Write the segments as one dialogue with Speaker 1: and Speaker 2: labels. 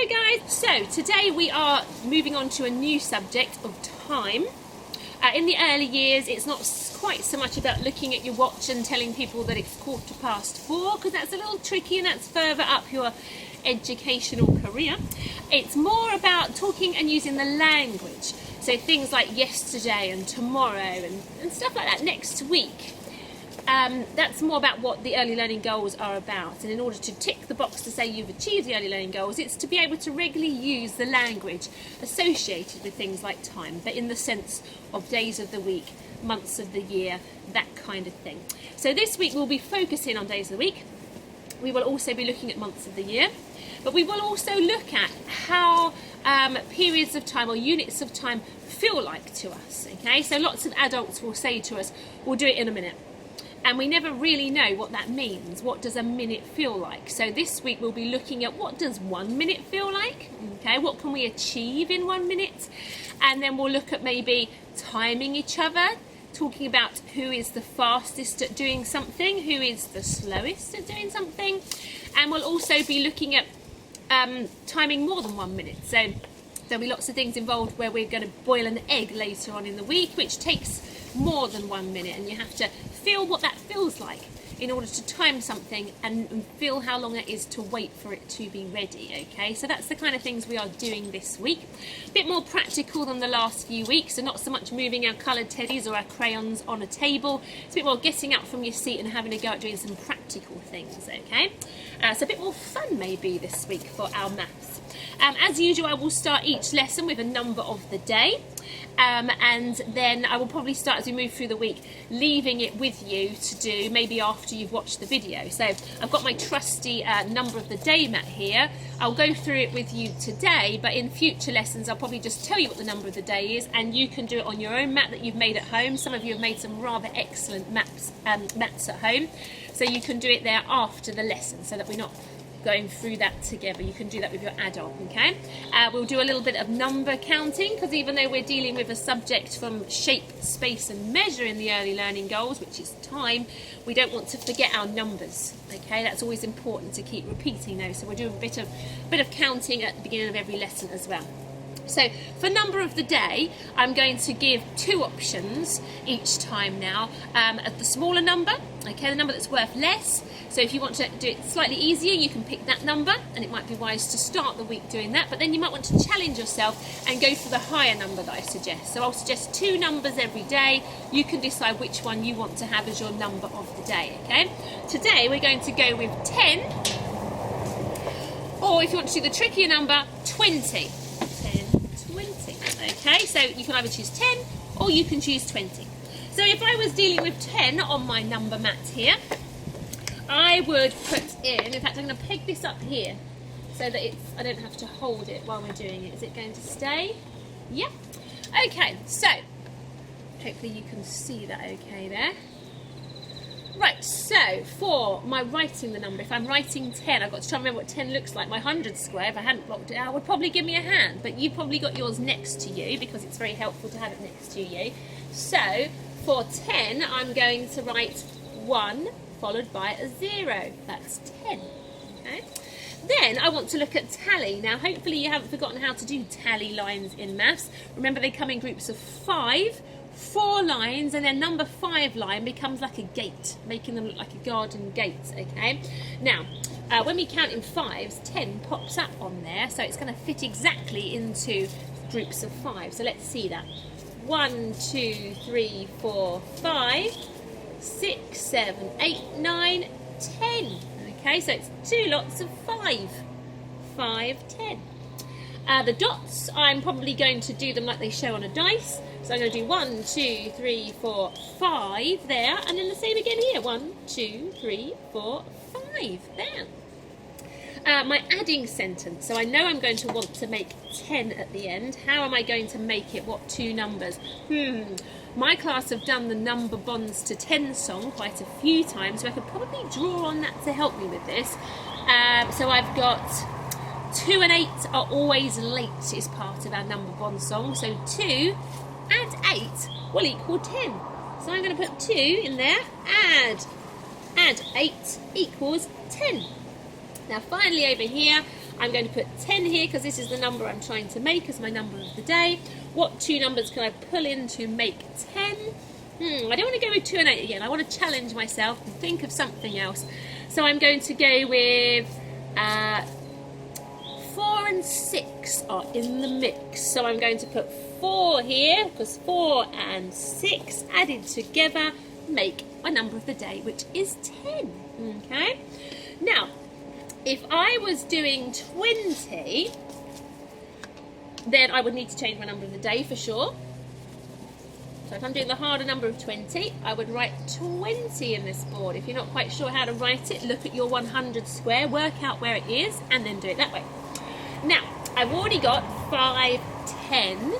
Speaker 1: Hello guys! So today we are moving on to a new subject of time. In the early years it's not quite so much about looking at your watch and telling people that it's 4:15, because that's a little tricky and that's further up your educational career. It's more about talking and using the language. So things like yesterday and tomorrow and stuff like that, next week. That's more about what the early learning goals are about, and in order to tick the box to say you've achieved the early learning goals, it's to be able to regularly use the language associated with things like time, but in the sense of days of the week, months of the year, that kind of thing. So this week we'll be focusing on days of the week. We will also be looking at months of the year, but we will also look at how periods of time or units of time feel like to us. Okay, so lots of adults will say to us, we'll do it in a minute. And we never really know what that means. What does a minute feel like? So this week we'll be looking at what does 1 minute feel like? Okay, what can we achieve in 1 minute? And then we'll look at maybe timing each other, talking about who is the fastest at doing something, who is the slowest at doing something. And we'll also be looking at timing more than 1 minute. So there'll be lots of things involved where we're going to boil an egg later on in the week, which takes more than 1 minute, and you have to feel what that feels like in order to time something and feel how long it is to wait for it to be ready. Okay, so that's the kind of things we are doing this week. A bit more practical than the last few weeks, so not so much moving our coloured teddies or our crayons on a table. It's a bit more getting up from your seat and having a go at doing some practical things. Okay, so a bit more fun maybe this week for our maths. As usual, I will start each lesson with a number of the day. And then I will probably start, as we move through the week, leaving it with you to do maybe after you've watched the video. So I've got my trusty number of the day mat here. I'll go through it with you today, but in future lessons I'll probably just tell you what the number of the day is, and you can do it on your own mat that you've made at home. Some of you have made some rather excellent mats at home, so you can do it there after the lesson so that we're not going through that together. You can do that with your adult. Okay, we'll do a little bit of number counting, because even though we're dealing with a subject from shape, space and measure in the early learning goals, which is time, we don't want to forget our numbers. Okay, that's always important to keep repeating those, so we'll do a bit of counting at the beginning of every lesson as well. So for number of the day, I'm going to give two options each time now. At the smaller number, okay, the number that's worth less. So if you want to do it slightly easier, you can pick that number, and it might be wise to start the week doing that, but then you might want to challenge yourself and go for the higher number that I suggest. So I'll suggest two numbers every day. You can decide which one you want to have as your number of the day, okay? Today we're going to go with 10, or if you want to do the trickier number, 20. 10, 20. Okay, so you can either choose 10 or you can choose 20. So if I was dealing with 10 on my number mat here, I would put in fact I'm going to peg this up here so that I don't have to hold it while we're doing it. Is it going to stay? Yeah. Okay, so hopefully you can see that okay there. Right, so for my writing the number, if I'm writing 10, I've got to try and remember what 10 looks like. My 100 square, if I hadn't blocked it out, would probably give me a hand, but you've probably got yours next to you because it's very helpful to have it next to you. So for 10, I'm going to write 1 followed by a 0. That's 10. Okay. Then I want to look at tally. Now hopefully you haven't forgotten how to do tally lines in maths. Remember, they come in groups of 5. 4 lines, and then number 5 line becomes like a gate, making them look like a garden gate. Okay, now when we count in 5s, 10 pops up on there, so it's going to fit exactly into groups of 5. So let's see that. 1, 2, 3, 4, 5, 6, 7, 8, 9, 10. Okay, so it's 2 lots of 5. 5, 10. The dots, I'm probably going to do them like they show on a dice. So I'm going to do 1, 2, 3, 4, 5 there, and then the same again here. 1, 2, 3, 4, 5 there. My adding sentence. So I know I'm going to want to make 10 at the end. How am I going to make it? What two numbers? My class have done the Number Bonds to 10 song quite a few times, so I could probably draw on that to help me with this. So I've got 2 and 8 are always late is part of our Number Bond song. So 2 and 8 will equal 10. So I'm going to put 2 in there, add 8 equals 10. Now finally over here, I'm going to put 10 here because this is the number I'm trying to make as my number of the day. What two numbers can I pull in to make 10? I don't want to go with 2 and 8 again. I want to challenge myself and think of something else. So I'm going to go with 4 and 6 are in the mix. So I'm going to put 4 here because 4 and 6 added together make my number of the day, which is 10. Okay. Now, if I was doing 20, then I would need to change my number of the day for sure. So if I'm doing the harder number of 20, I would write 20 in this board. If you're not quite sure how to write it, look at your 100 square, work out where it is, and then do it that way. Now, I've already got 5, 10.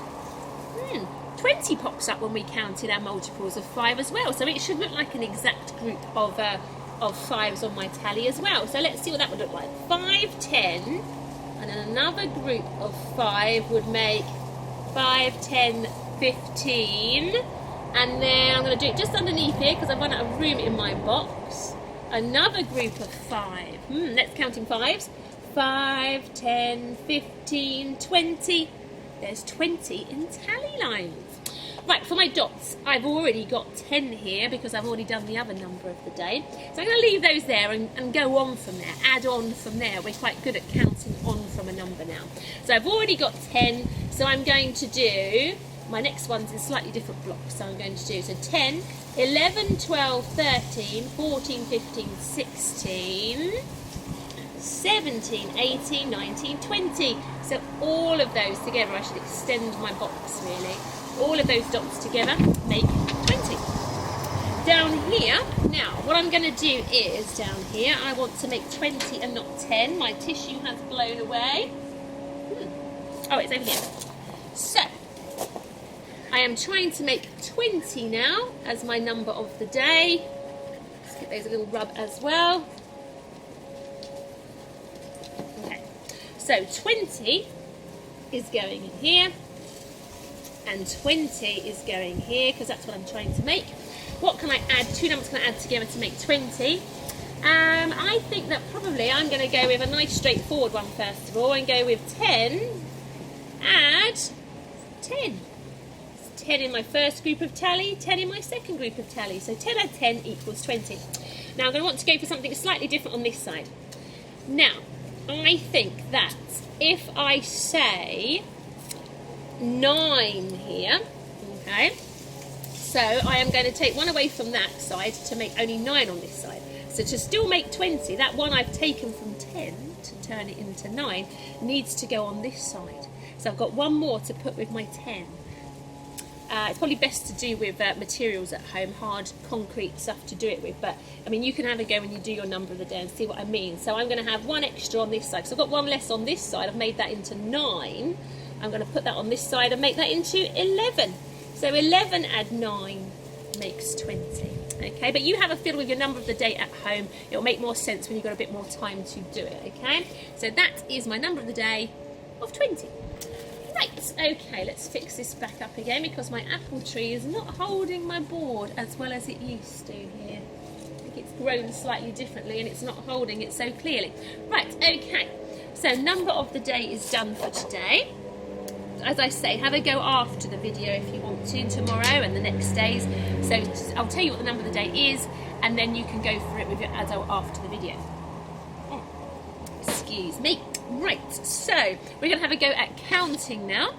Speaker 1: 20 pops up when we counted our multiples of 5 as well. So it should look like an exact group of 5s on my tally as well. So let's see what that would look like. 5, 10, and then another group of 5 would make 5, 10, 15, and then I'm going to do it just underneath here because I've run out of room in my box. Another group of 5. Let's count in 5s. 5, 10, 15, 20. There's 20 in tally lines. Right, for my dots, I've already got 10 here because I've already done the other number of the day. So I'm going to leave those there and go on from there, add on from there. We're quite good at counting on from a number now. So I've already got 10, so I'm going to do, my next one's in slightly different blocks, so I'm going to do, so 10, 11, 12, 13, 14, 15, 16, 17, 18, 19, 20. So all of those together, I should extend my box really. All of those dots together make 20. Down here, now what I'm going to do is, down here, I want to make 20 and not 10. My tissue has blown away. Oh, it's over here. So, I am trying to make 20 now as my number of the day. Let's give those a little rub as well. Okay, so 20 is going in here. And 20 is going here because that's what I'm trying to make. What can I add? Two numbers can I add together to make 20? I think that probably I'm going to go with a nice straightforward one first of all and go with 10. Add 10. It's 10 in my first group of tally, 10 in my second group of tally. So 10 add 10 equals 20. Now I'm going to want to go for something slightly different on this side. Now, I think that if I say 9 here, okay, so I am going to take one away from that side to make only 9 on this side. So to still make 20, that one I've taken from 10 to turn it into 9 needs to go on this side. So I've got one more to put with my 10. It's probably best to do with materials at home, hard concrete stuff to do it with, but I mean you can have a go when you do your number of the day and see what I mean. So I'm going to have one extra on this side. So I've got one less on this side, I've made that into 9. I'm going to put that on this side and make that into 11. So 11 add 9 makes 20. Okay, but you have a fiddle with your number of the day at home. It'll make more sense when you've got a bit more time to do it. Okay, so that is my number of the day of 20. Right, okay, let's fix this back up again because my apple tree is not holding my board as well as it used to here. I think it's grown slightly differently and it's not holding it so clearly. Right, okay, so number of the day is done for today. As I say, have a go after the video if you want to tomorrow and the next days. So I'll tell you what the number of the day is and then you can go through it with your adult after the video. Excuse me. Right, so we're going to have a go at counting now.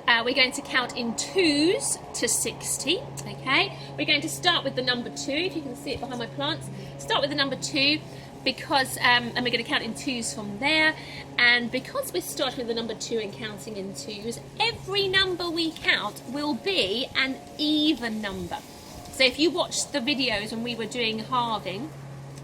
Speaker 1: We're going to count in 2s to 60, okay? We're going to start with the number 2, if you can see it behind my plants. Start with the number 2 because, and we're going to count in 2s from there. And because we're starting with the number 2 and counting in 2s, every number we count will be an even number. So if you watched the videos when we were doing halving,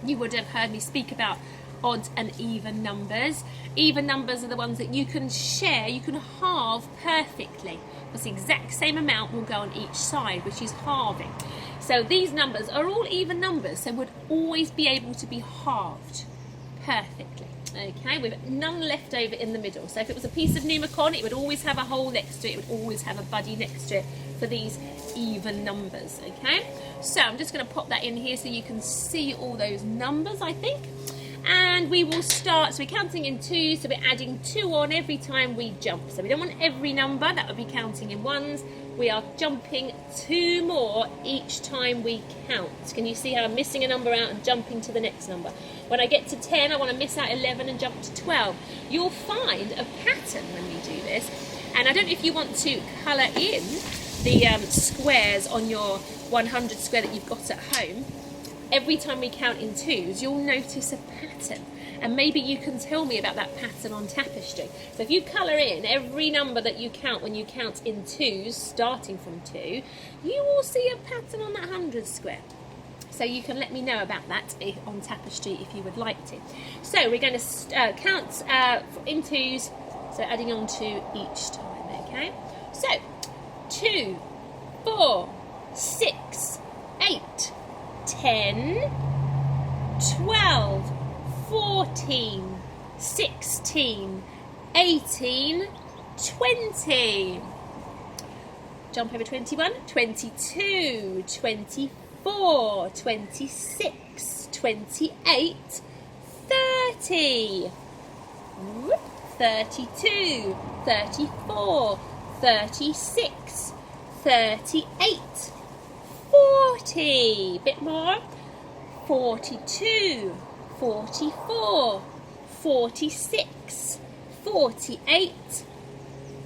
Speaker 1: you would have heard me speak about odd and even numbers. Even numbers are the ones that you can share, you can halve perfectly, because the exact same amount will go on each side, which is halving. So these numbers are all even numbers, so would always be able to be halved perfectly. Okay, with none left over in the middle. So if it was a piece of Numicon, it would always have a hole next to it, it would always have a buddy next to it for these even numbers. Okay, so I'm just going to pop that in here so you can see all those numbers, I think. And we will start, so we're counting in twos, so we're adding 2 on every time we jump. So we don't want every number, that would be counting in ones. We are jumping 2 more each time we count. Can you see how I'm missing a number out and jumping to the next number? When I get to 10, I want to miss out 11 and jump to 12. You'll find a pattern when we do this. And I don't know if you want to colour in the squares on your 100 square that you've got at home. Every time we count in twos, you'll notice a pattern. And maybe you can tell me about that pattern on tapestry. So if you colour in every number that you count when you count in twos, starting from 2, you will see a pattern on that 100 square. So you can let me know about that on tapestry if you would like to. So we're going to count in twos, so adding on 2 each time, okay? So 2, 4, 6, 8, 10, 12, 14, 16, 18, 20. Jump over 21, 22, 24, 26, 28, 30, 32, 34, 36, 38, 40, bit more, 42, 44, 46, 48,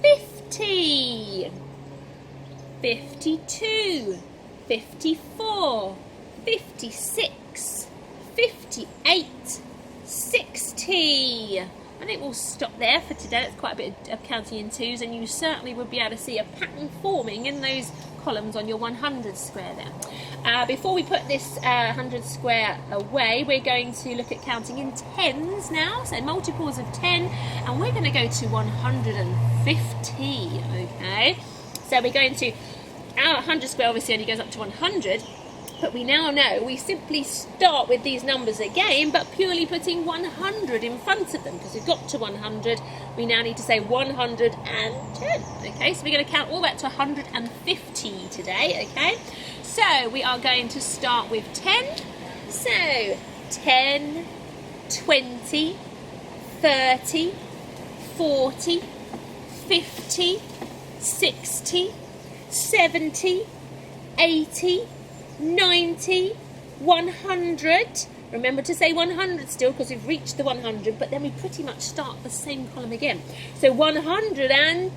Speaker 1: 50, 52, 54, 56, 58, 60. I think we'll stop there for today. That's quite a bit of counting in twos, and you certainly would be able to see a pattern forming in those columns on your 100 square there. Before we put this 100 square away, we're going to look at counting in tens now, so multiples of 10, and we're going to go to 150, okay? So we're going to, our 100 square obviously only goes up to 100, but we now know we simply start with these numbers again, but purely putting 100 in front of them, because we've got to 100, we now need to say 110. Okay, so we're going to count all that to 150 today, okay? So we are going to start with 10. So 10, 20, 30, 40, 50, 60, 70, 80, 90, 100. Remember to say 100 still, because we've reached the 100, but then we pretty much start the same column again. So 110,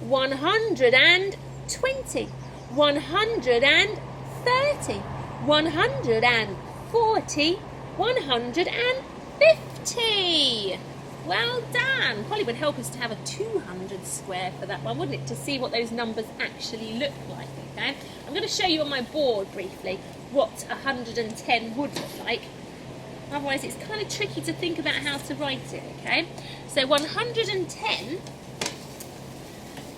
Speaker 1: 120, 130, 140, 150. Well done. Probably would help us to have a 200 square for that one, wouldn't it? To see what those numbers actually look like, okay? I'm going to show you on my board briefly what 110 would look like. Otherwise, it's kind of tricky to think about how to write it, okay? So 110,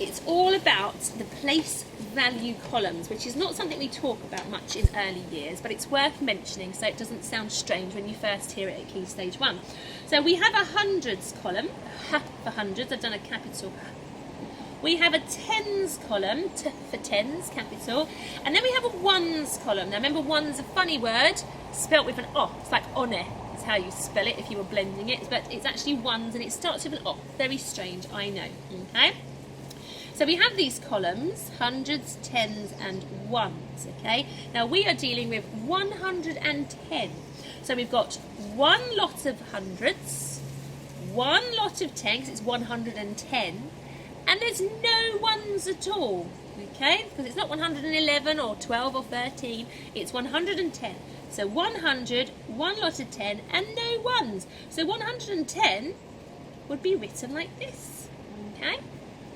Speaker 1: it's all about the place value columns, which is not something we talk about much in early years, but it's worth mentioning so it doesn't sound strange when you first hear it at Key Stage 1. So we have a hundreds column, H for hundreds, I've done a capital H. We have a tens column, T for tens, capital, and then we have a ones column. Now remember, one's a funny word, spelt with an O, it's like one, is how you spell it if you were blending it, but it's actually ones and it starts with an O. Very strange, I know, okay? So we have these columns, hundreds, tens and ones, okay? Now we are dealing with 110. So we've got one lot of hundreds, one lot of tens, it's 110, and there's no ones at all, okay? Because it's not 111 or 12 or 13, it's 110. So 100, one lot of 10, and no ones. So 110 would be written like this, okay?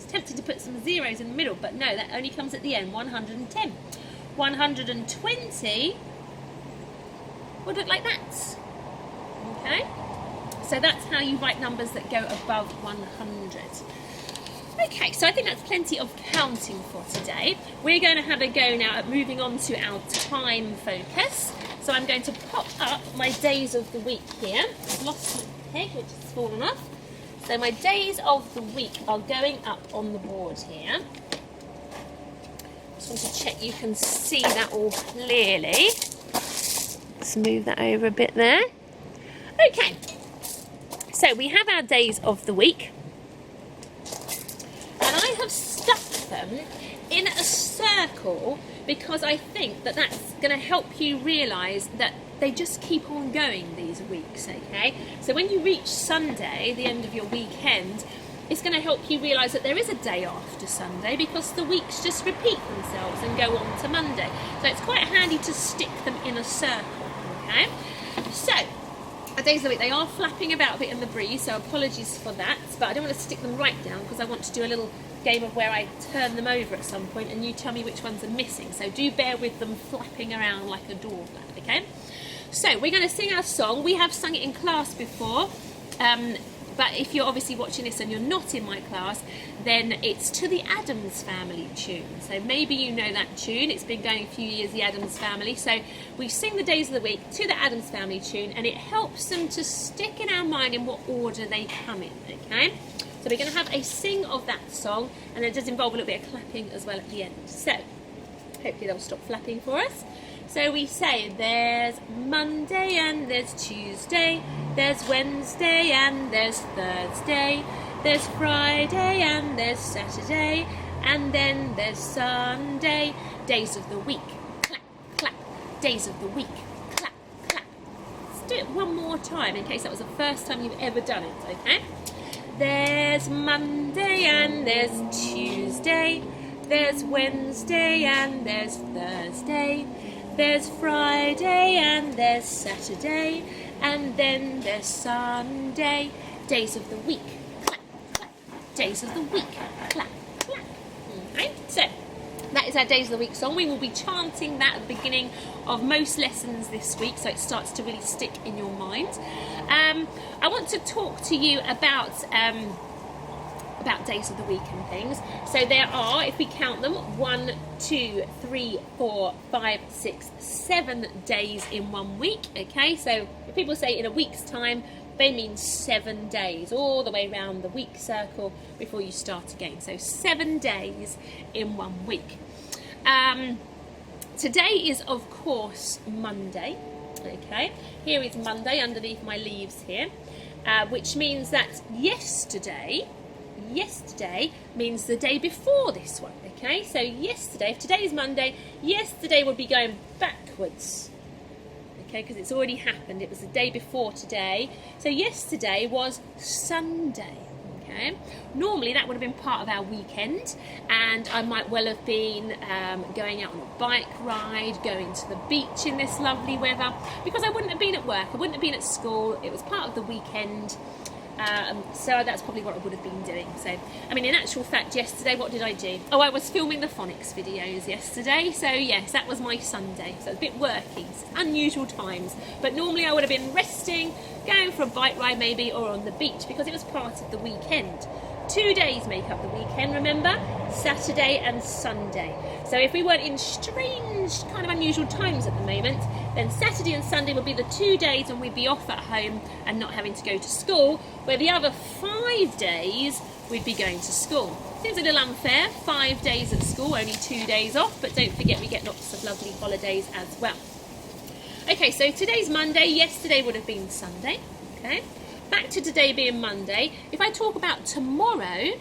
Speaker 1: Tempted to put some zeros in the middle, but no, that only comes at the end. 110. 120 would look like that. Okay? So that's how you write numbers that go above 100. Okay, so I think that's plenty of counting for today. We're going to have a go now at moving on to our time focus. So I'm going to pop up my days of the week here. I've lost my peg, which has fallen off. So my days of the week are going up on the board here. Just want to check you can see that all clearly. Let's move that over a bit there. Okay, so we have our days of the week, and I have stuck them in a circle because I think that that's going to help you realise that they just keep on going these weeks, okay? So when you reach Sunday, the end of your weekend, it's going to help you realise that there is a day after Sunday because the weeks just repeat themselves and go on to Monday. So it's quite handy to stick them in a circle, okay? So, our days of the week, they are flapping about a bit in the breeze, so apologies for that, but I don't want to stick them right down because I want to do a little game of where I turn them over at some point and you tell me which ones are missing. So do bear with them flapping around like a door flap, okay? So we're going to sing our song. We have sung it in class before, but if you're obviously watching this and you're not in my class, then it's to the Addams Family tune. So maybe you know that tune. It's been going a few years, the Addams Family. So we sing the days of the week to the Addams Family tune, and it helps them to stick in our mind in what order they come in, okay? So we're going to have a sing of that song, and it does involve a little bit of clapping as well at the end. So hopefully they'll stop flapping for us. So we say there's Monday and there's Tuesday, there's Wednesday and there's Thursday, there's Friday and there's Saturday, and then there's Sunday. Days of the week, clap, clap. Days of the week, clap, clap. Let's do it one more time in case that was the first time you've ever done it, okay? There's Monday and there's Tuesday, there's Wednesday and there's Thursday, there's Friday and there's Saturday, and then there's Sunday. Days of the week, clap, clap. Days of the week, clap, clap. Okay, so that is our Days of the Week song. We will be chanting that at the beginning of most lessons this week, so it starts to really stick in your mind. I want to talk to you about days of the week and things. So there are, if we count them, 1, 2, 3, 4, 5, 6, 7 days in 1 week. Okay, so if people say in a week's time, they mean 7 days, all the way around the week circle before you start again. So 7 days in 1 week. Today is, of course, Monday. Okay, here is Monday underneath my leaves here, which means that yesterday means the day before this one. Okay, so yesterday, if today is Monday, yesterday would be going backwards. Okay, because it's already happened. It was the day before today. So yesterday was Sunday. Okay, normally that would have been part of our weekend, and I might well have been going out on a bike ride, going to the beach in this lovely weather, because I wouldn't have been at work, I wouldn't have been at school. It was part of the weekend. So that's probably what I would have been doing. So, I mean, in actual fact, yesterday, what did I do? Oh, I was filming the Phonics videos yesterday. So, yes, that was my Sunday. So, it was a bit worky, unusual times. But normally I would have been resting, going for a bike ride maybe, or on the beach, because it was part of the weekend. 2 days make up the weekend, remember? Saturday and Sunday. So if we weren't in strange, kind of unusual times at the moment, then Saturday and Sunday would be the 2 days and we'd be off at home and not having to go to school, where the other 5 days we'd be going to school. Seems a little unfair, 5 days at school, only 2 days off, but don't forget we get lots of lovely holidays as well. Okay, so today's Monday, yesterday would have been Sunday, okay? Back to today being Monday. If I talk about tomorrow,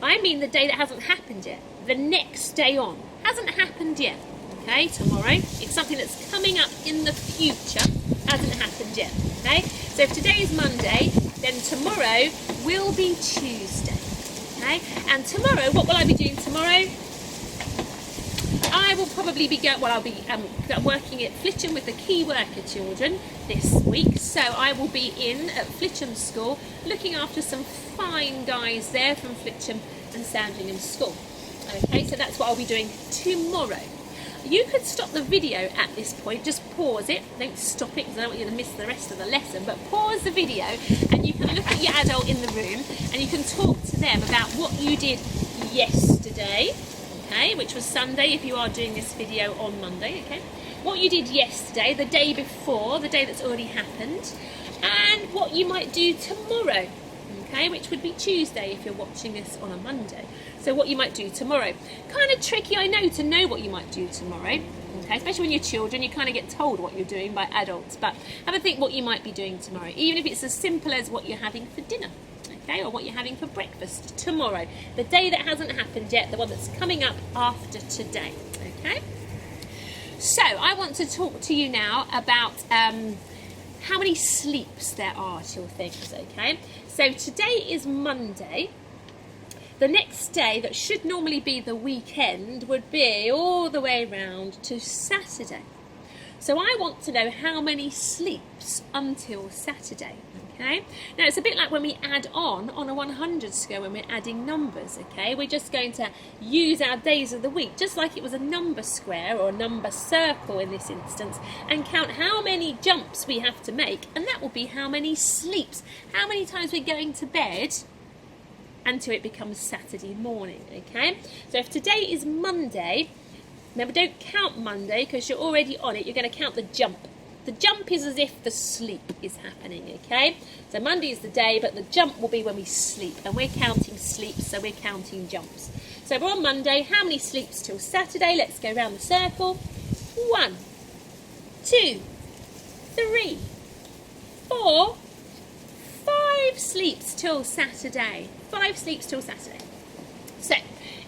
Speaker 1: I mean the day that hasn't happened yet. The next day on. Hasn't happened yet. Okay, tomorrow. It's something that's coming up in the future. Hasn't happened yet. Okay, so if today is Monday, then tomorrow will be Tuesday. Okay, and tomorrow, what will I be doing tomorrow? I will probably be I'll be working at Flitcham with the key worker children this week. So I will be in at Flitcham School looking after some fine guys there from Flitcham and Sandringham School. Okay, so that's what I'll be doing tomorrow. You could stop the video at this point, just pause it, don't stop it because I don't want you to miss the rest of the lesson, but pause the video and you can look at your adult in the room and you can talk to them about what you did yesterday. Okay, which was Sunday if you are doing this video on Monday, okay? What you did yesterday, the day before, the day that's already happened, and what you might do tomorrow, okay, which would be Tuesday if you're watching this on a Monday. So what you might do tomorrow. Kind of tricky, I know, to know what you might do tomorrow, okay? Okay, especially when you're children, you kind of get told what you're doing by adults, but have a think what you might be doing tomorrow, even if it's as simple as what you're having for dinner, okay, or what you're having for breakfast tomorrow, the day that hasn't happened yet, the one that's coming up after today, okay? So I want to talk to you now about how many sleeps there are to your things, okay? So today is Monday. The next day, that should normally be the weekend, would be all the way round to Saturday. So I want to know how many sleeps until Saturday, okay? Now, it's a bit like when we add on a 100 scale, when we're adding numbers, okay? We're just going to use our days of the week, just like it was a number square or a number circle in this instance, and count how many jumps we have to make, and that will be how many sleeps, how many times we're going to bed until it becomes Saturday morning, okay? So if today is Monday, remember, don't count Monday because you're already on it. You're going to count the jump. The jump is as if the sleep is happening, okay? So Monday is the day, but the jump will be when we sleep, and we're counting sleeps, so we're counting jumps. So we're on Monday. How many sleeps till Saturday? Let's go around the circle. 1, 2, 3, 4, 5 sleeps till Saturday. 5 sleeps till Saturday. So,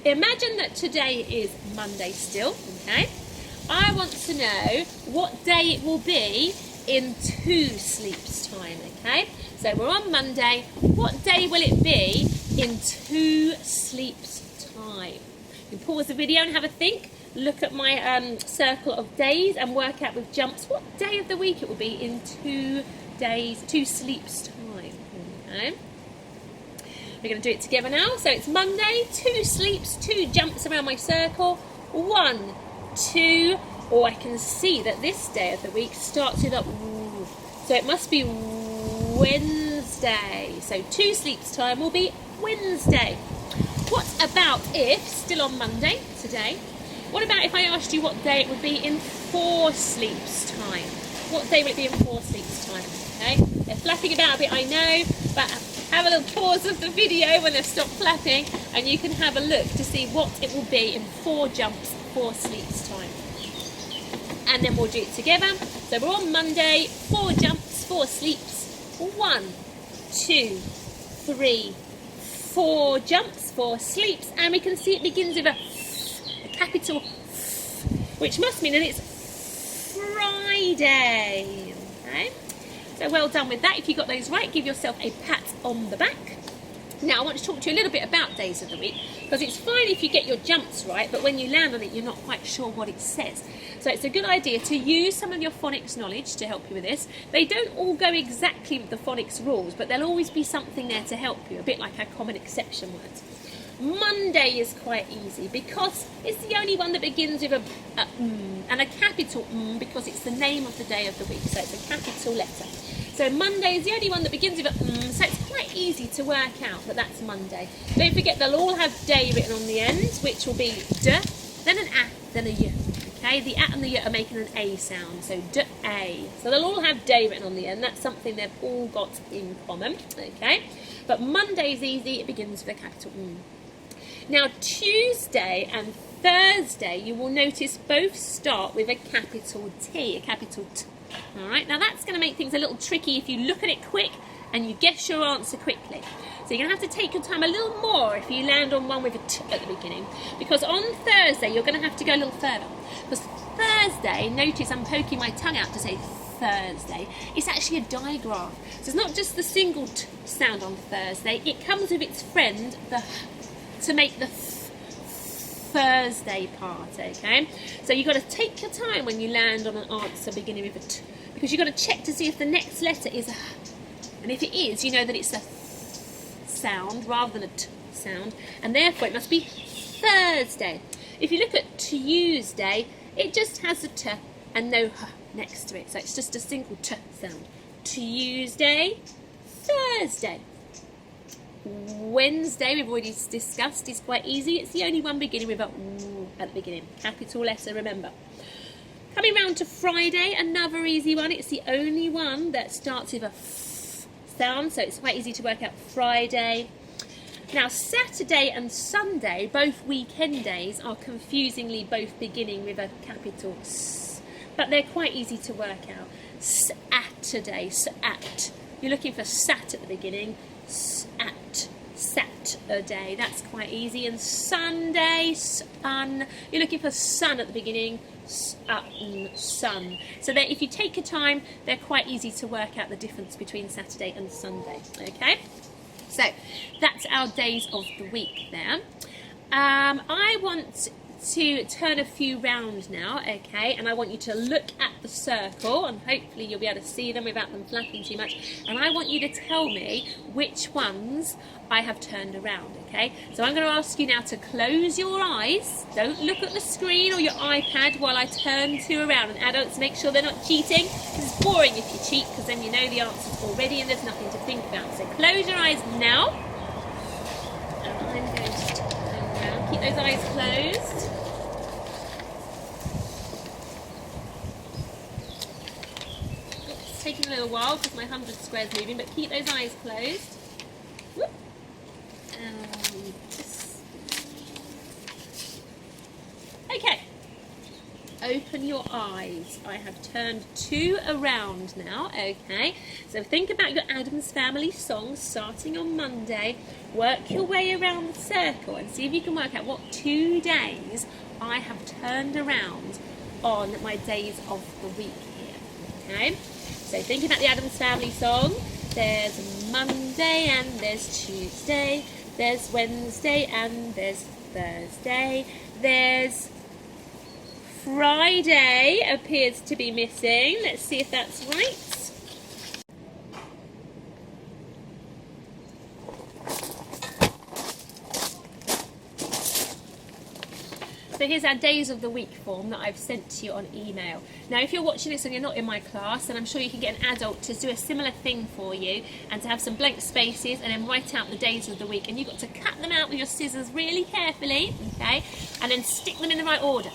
Speaker 1: imagine that today is Monday still, okay? I want to know what day it will be in 2 sleeps time, okay? So we're on Monday. What day will it be in 2 sleeps time? You can pause the video and have a think. Look at my circle of days and work out with jumps what day of the week it will be in 2 sleeps time, okay? We're going to do it together now. So it's Monday, 2 sleeps, 2 jumps around my circle. 1, 2. Oh, I can see that this day of the week starts with a ooh. So it must be Wednesday. So 2 sleeps time will be Wednesday. What about if, still on Monday today, what about if I asked you what day it would be in 4 sleeps time? What day will it be in 4 sleeps time? Okay, they're flapping about a bit, I know, but have a little pause of the video when they've stopped flapping, and you can have a look to see what it will be in 4 jumps, 4 sleeps time. And then we'll do it together. So we're on Monday, 4 jumps, 4 sleeps. 1, 2, 3, 4 jumps, 4 sleeps, and we can see it begins with a capital F, which must mean that it's Friday. Okay? So well done with that. If you got those right, give yourself a pat on the back. Now I want to talk to you a little bit about days of the week, because it's fine if you get your jumps right, but when you land on it, you're not quite sure what it says. So it's a good idea to use some of your phonics knowledge to help you with this. They don't all go exactly with the phonics rules, but there'll always be something there to help you, a bit like our common exception words. Monday is quite easy because it's the only one that begins with a and a capital because it's the name of the day of the week, so it's a capital letter. So Monday is the only one that begins with a so it's quite easy to work out that that's Monday. Don't forget they'll all have day written on the end, which will be d, then an a, then a y. Okay, the a and the y are making an a sound, so d-a. So they'll all have day written on the end. That's something they've all got in common. Okay, but Monday's easy. It begins with a capital M. Now Tuesday and Thursday, you will notice both start with a capital T, a capital T. All right, now that's going to make things a little tricky if you look at it quick and you guess your answer quickly. So you're going to have to take your time a little more if you land on one with a T at the beginning, because on Thursday you're going to have to go a little further. Because Thursday, notice I'm poking my tongue out to say Thursday, it's actually a digraph. So it's not just the single T sound on Thursday, it comes with its friend, the H, to make the Thursday part, okay? So you've got to take your time when you land on an answer beginning with a T, because you've got to check to see if the next letter is a H. And if it is, you know that it's a sound rather than a T sound, and therefore it must be Thursday. If you look at Tuesday, it just has a T and no H next to it, so it's just a single T sound. Tuesday, Thursday. Wednesday, we've already discussed, is quite easy. It's the only one beginning with a W at the beginning. Capital letter, remember. Coming round to Friday, another easy one. It's the only one that starts with a F sound, so it's quite easy to work out Friday. Now, Saturday and Sunday, both weekend days, are confusingly both beginning with a capital S, but they're quite easy to work out. Saturday, sat. You're looking for sat at the beginning. Sat, Saturday. That's quite easy. And Sunday, sun. You're looking for sun at the beginning. Sun. So that if you take your time, they're quite easy to work out the difference between Saturday and Sunday. Okay? So that's our days of the week there. I want to turn a few round now, okay, and I want you to look at the circle, and hopefully you'll be able to see them without them flapping too much, and I want you to tell me which ones I have turned around, okay? So I'm going to ask you now to close your eyes. Don't look at the screen or your iPad while I turn two around, and adults, make sure they're not cheating. It's boring if you cheat, because then you know the answers already and there's nothing to think about. So close your eyes now, and I'm going to turn around. Keep those eyes closed. It's taking a little while because my 100 square's moving, but keep those eyes closed. Whoop. Okay, open your eyes. I have turned two around now, okay? So think about your Addams Family songs starting on Monday. Work your way around the circle and see if you can work out what 2 days I have turned around on my days of the week here, okay? So think about the Addams Family song. There's Monday and there's Tuesday. There's Wednesday and there's Thursday. There's Friday appears to be missing. Let's see if that's right. So here's our days of the week form that I've sent to you on email. Now if you're watching this and you're not in my class, then I'm sure you can get an adult to do a similar thing for you and to have some blank spaces and then write out the days of the week, and you've got to cut them out with your scissors really carefully, okay, and then stick them in the right order.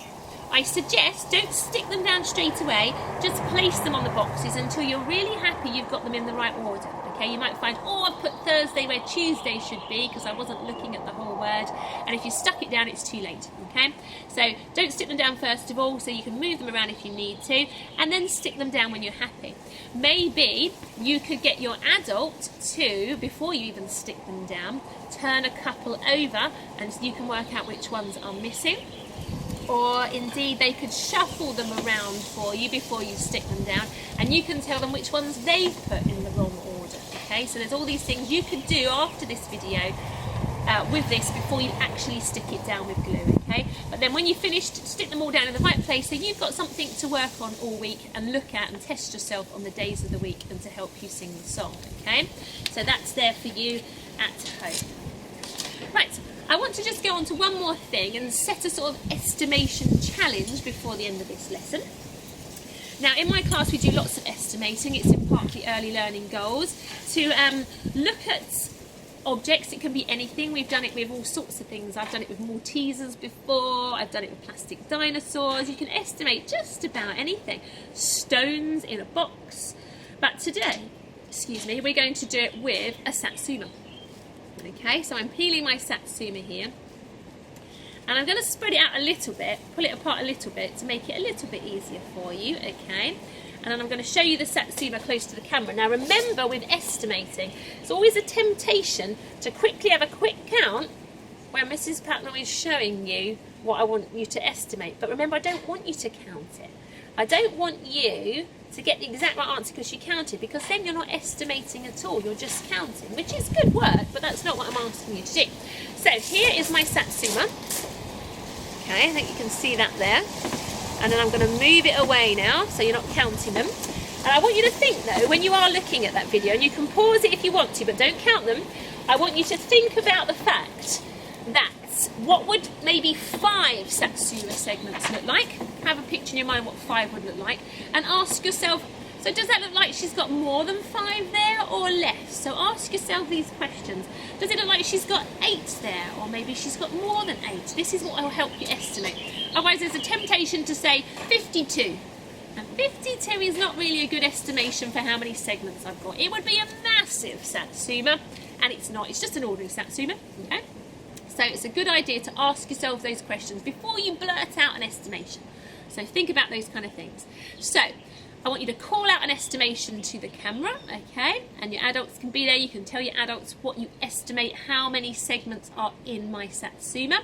Speaker 1: I suggest don't stick them down straight away, just place them on the boxes until you're really happy you've got them in the right order. Okay, you might find, oh, I've put Thursday where Tuesday should be because I wasn't looking at the whole word, and if you stuck it down it's too late, okay? So don't stick them down first of all, so you can move them around if you need to, and then stick them down when you're happy. Maybe you could get your adult to, before you even stick them down, turn a couple over and you can work out which ones are missing. Or indeed they could shuffle them around for you before you stick them down, and you can tell them which ones they've put in the wrong order. Okay, so there's all these things you could do after this video with this before you actually stick it down with glue, okay? But then when you've finished, stick them all down in the right place so you've got something to work on all week and look at and test yourself on the days of the week and to help you sing the song, okay? So that's there for you at home. Right, I want to just go on to one more thing and set a sort of estimation challenge before the end of this lesson. Now, in my class we do lots of estimating. It's in part of the early learning goals to look at objects. It can be anything. We've done it with all sorts of things. I've done it with Maltesers before. I've done it with plastic dinosaurs. You can estimate just about anything. Stones in a box. But today, we're going to do it with a Satsuma. Okay, so I'm peeling my Satsuma here, and I'm going to spread it out a little bit, pull it apart a little bit to make it a little bit easier for you, okay? And then I'm going to show you the Satsuma close to the camera. Now remember, with estimating, it's always a temptation to quickly have a quick count where Mrs Patnell is showing you what I want you to estimate. But remember, I don't want you to count it. I don't want you to get the exact right answer because you counted, because then you're not estimating at all, you're just counting, which is good work, but that's not what I'm asking you to do. So here is my Satsuma. Okay, I think you can see that there. And then I'm going to move it away now, so you're not counting them. And I want you to think though, when you are looking at that video, and you can pause it if you want to, but don't count them, I want you to think about the fact that what would maybe 5 Satsuma segments look like? Have a picture in your mind what 5 would look like, and ask yourself, so does that look like she's got more than 5 there or less? So ask yourself these questions. Does it look like she's got 8 there, or maybe she's got more than 8? This is what will help you estimate. Otherwise there's a temptation to say 52. And 52 is not really a good estimation for how many segments I've got. It would be a massive Satsuma, and it's not. It's just an ordinary Satsuma, okay? So it's a good idea to ask yourself those questions before you blurt out an estimation. So think about those kind of things. So I want you to call out an estimation to the camera, okay? And your adults can be there. You can tell your adults what you estimate, how many segments are in my Satsuma.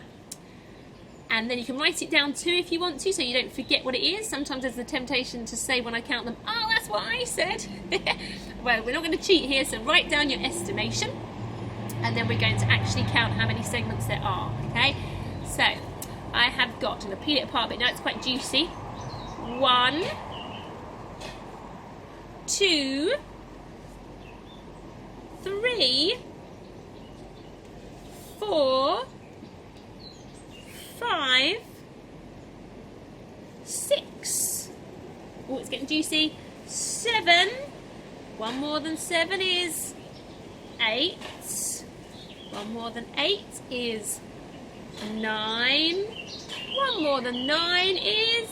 Speaker 1: And then you can write it down too if you want to, so you don't forget what it is. Sometimes there's the temptation to say when I count them, oh, that's what I said. Well, we're not going to cheat here, so write down your estimation. And then we're going to actually count how many segments there are, okay? So I have got, I'm going to peel it apart a bit now, it's quite juicy. 1, 2, 3, 4, 5, 6. Oh, it's getting juicy. 7. One more than 7 is 8. One more than 8 is 9. One more than 9 is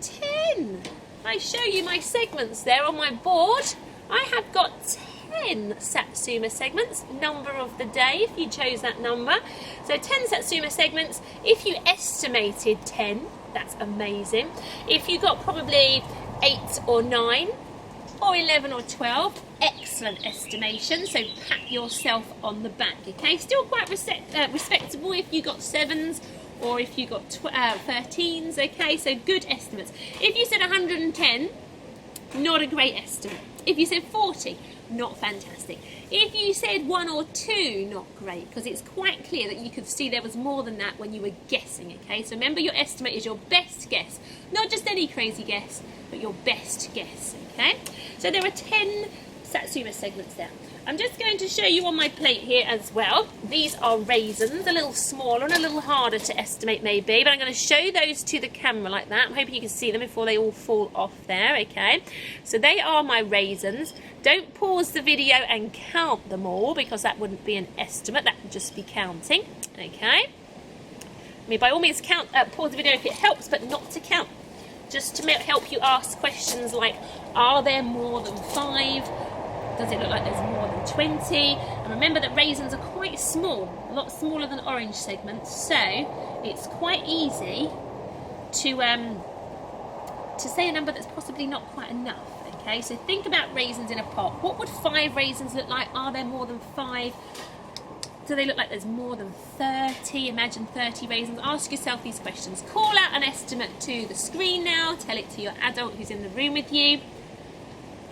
Speaker 1: 10. I show you my segments there on my board. I have got 10 Satsuma segments, number of the day if you chose that number. So 10 Satsuma segments. If you estimated 10, that's amazing. If you got probably 8 or 9 or 11 or 12, excellent estimation. So pat yourself on the back, okay? Still quite respectable if you got 7s or if you got 13s, okay? So good estimates. If you said 110, not a great estimate. If you said 40, not fantastic. If you said 1 or 2, not great, because it's quite clear that you could see there was more than that when you were guessing, okay? So remember, your estimate is your best guess, not just any crazy guess, but your best guess, okay? So there are 10 Satsuma segments there. I'm just going to show you on my plate here as well. These are raisins, a little smaller and a little harder to estimate maybe, but I'm going to show those to the camera like that. I'm hoping you can see them before they all fall off there, okay? So they are my raisins. Don't pause the video and count them all, because that wouldn't be an estimate, that would just be counting, okay? I mean, by all means pause the video if it helps, but not to count. Just to help you ask questions like, are there more than 5? Does it look like there's more than 20? And remember that raisins are quite small, a lot smaller than orange segments, so it's quite easy to say a number that's possibly not quite enough, okay? So think about raisins in a pot. What would 5 raisins look like? Are there more than 5? Do they look like there's more than 30? Imagine 30 raisins. Ask yourself these questions. Call out an estimate to the screen now. Tell it to your adult who's in the room with you.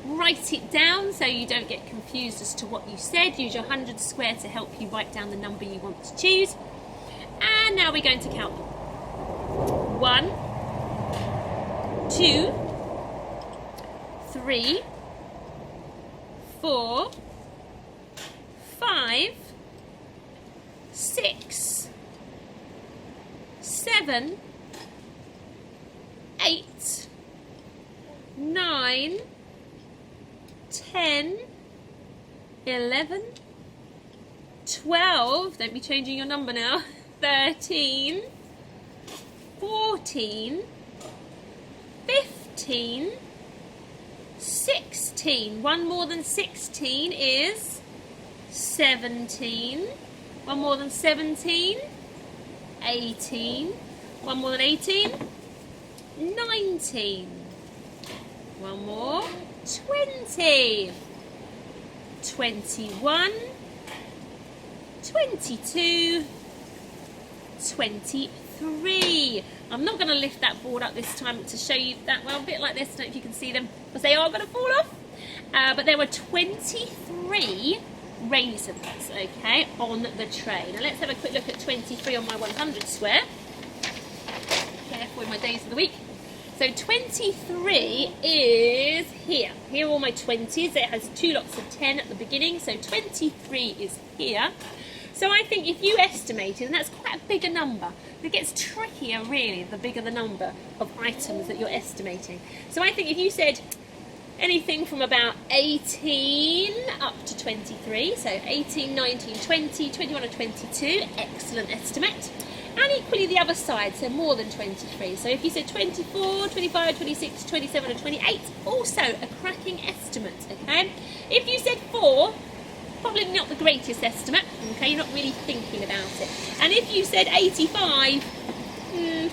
Speaker 1: Write it down so you don't get confused as to what you said. Use your 100 square to help you write down the number you want to choose. And now we're going to count them. 1, 2, 3, 4, 5, 6, 7, 8, 9, 10, 11, 12, don't be changing your number now, 13, 14, 15, 16, one more than 16 is 17, one more than 17, 18, one more than 18, 19, one more, 20, 21, 22, 23. I'm not going to lift that board up this time to show you that well, a bit like this, I don't know if you can see them, because they are going to fall off. But there were 23 raisins, okay, on the tray. Now let's have a quick look at 23 on my 100 square. Careful with my days of the week. So 23 is here. Here are all my 20s. It has 2 lots of 10 at the beginning, so 23 is here. So I think if you estimated, and that's quite a bigger number, it gets trickier really the bigger the number of items that you're estimating. So I think if you said anything from about 18 up to 23, so 18, 19, 20, 21 or 22, excellent estimate. And equally the other side, so more than 23. So if you said 24, 25, 26, 27 or 28, also a cracking estimate, okay? If you said 4, probably not the greatest estimate, okay, you're not really thinking about it. And if you said 85,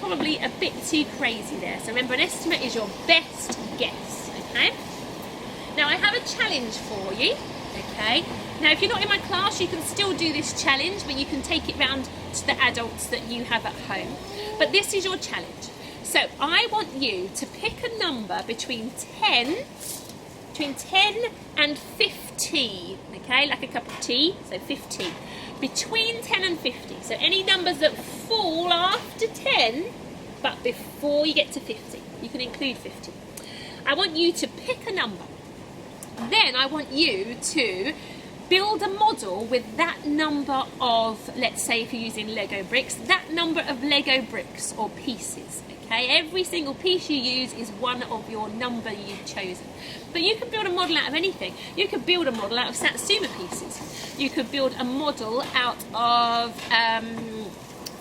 Speaker 1: probably a bit too crazy there. So remember, an estimate is your best guess, okay? Now I have a challenge for you, okay? Now if you're not in my class, you can still do this challenge, but you can take it round to the adults that you have at home. But this is your challenge. So I want you to pick a number between 10 and 50, okay, like a cup of tea, so 50. Between 10 and 50, so any numbers that fall after 10, but before you get to 50, you can include 50. I want you to pick a number. Then I want you to build a model with that number of, let's say if you're using Lego bricks, that number of Lego bricks or pieces. Okay, every single piece you use is one of your number you've chosen. But you can build a model out of anything. You could build a model out of Satsuma pieces. You could build a model out of, I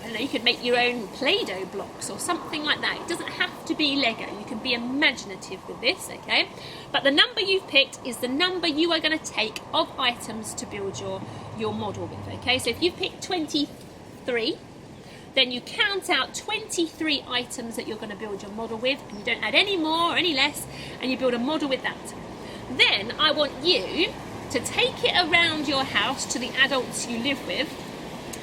Speaker 1: don't know, you could make your own Play-Doh blocks or something like that. It doesn't have to be Lego. You can be imaginative with this, okay? But the number you've picked is the number you are going to take of items to build your model with, okay? So if you've picked 23, then you count out 23 items that you're going to build your model with, and you don't add any more or any less, and you build a model with that. Then I want you to take it around your house to the adults you live with,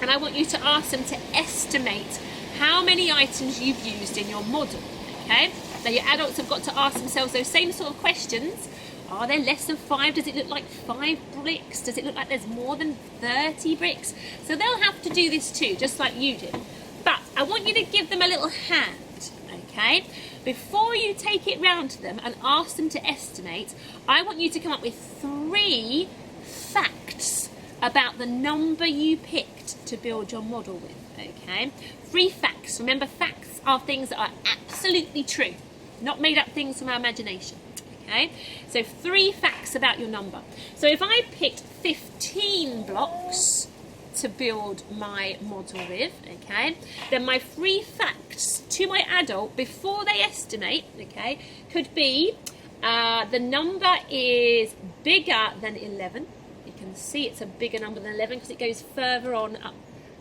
Speaker 1: and I want you to ask them to estimate how many items you've used in your model, okay? Now your adults have got to ask themselves those same sort of questions. Are there less than 5? Does it look like 5 bricks? Does it look like there's more than 30 bricks? So they'll have to do this too, just like you did. But I want you to give them a little hand, okay? Before you take it round to them and ask them to estimate, I want you to come up with 3 facts about the number you picked to build your model with, okay? 3 facts. Remember, facts are things that are absolutely true, not made up things from our imagination. Okay, so 3 facts about your number. So if I picked 15 blocks to build my model with, okay, then my 3 facts to my adult before they estimate, okay, could be the number is bigger than 11. You can see it's a bigger number than 11 because it goes further on up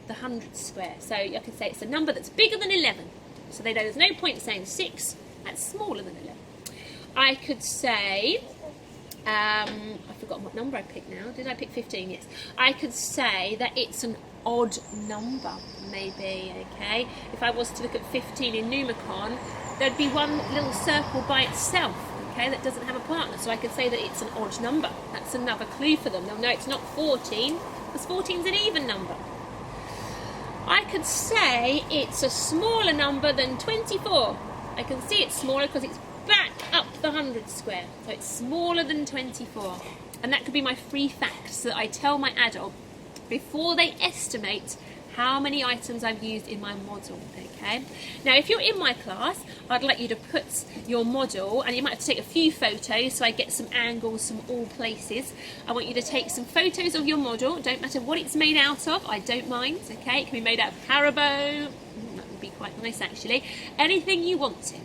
Speaker 1: the 100 square. So I can say it's a number that's bigger than 11. So they know there's no point saying 6, that's smaller than 11. I could say, I've forgotten what number I picked now. Did I pick 15? Yes. I could say that it's an odd number, maybe, okay? If I was to look at 15 in Numicon, there'd be one little circle by itself, okay, that doesn't have a partner. So I could say that it's an odd number. That's another clue for them. They'll know it's not 14, because 14's an even number. I could say it's a smaller number than 24. I can see it's smaller because it's back up the 100 square, so it's smaller than 24. And that could be my 3 facts that I tell my adult before they estimate how many items I've used in my model, okay? Now if you're in my class, I'd like you to put your model, and you might have to take a few photos so I get some angles from all places. I want you to take some photos of your model, don't matter what it's made out of, I don't mind, okay? It can be made out of Haribo, that would be quite nice actually, anything you want to.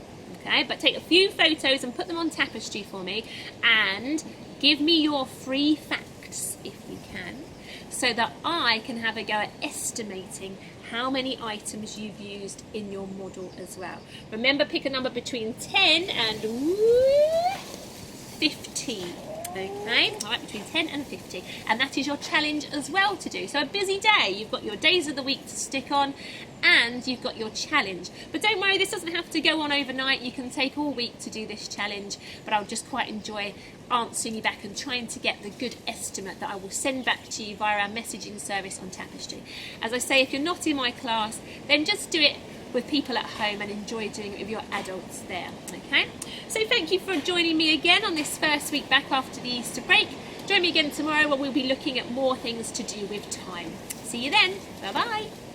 Speaker 1: Okay, but take a few photos and put them on tapestry for me, and give me your 3 facts if you can, so that I can have a go at estimating how many items you've used in your model as well. Remember, pick a number between 10 and 50. Okay, all right, between 10 and 50, and that is your challenge as well to do. So a busy day, you've got your days of the week to stick on, and you've got your challenge. But don't worry, this doesn't have to go on overnight. You can take all week to do this challenge, but I'll just quite enjoy answering you back and trying to get the good estimate that I will send back to you via our messaging service on Tapestry. As I say, if you're not in my class, then just do it with people at home and enjoy doing it with your adults there, okay? So thank you for joining me again on this first week back after the Easter break. Join me again tomorrow when we'll be looking at more things to do with time. See you then. Bye-bye.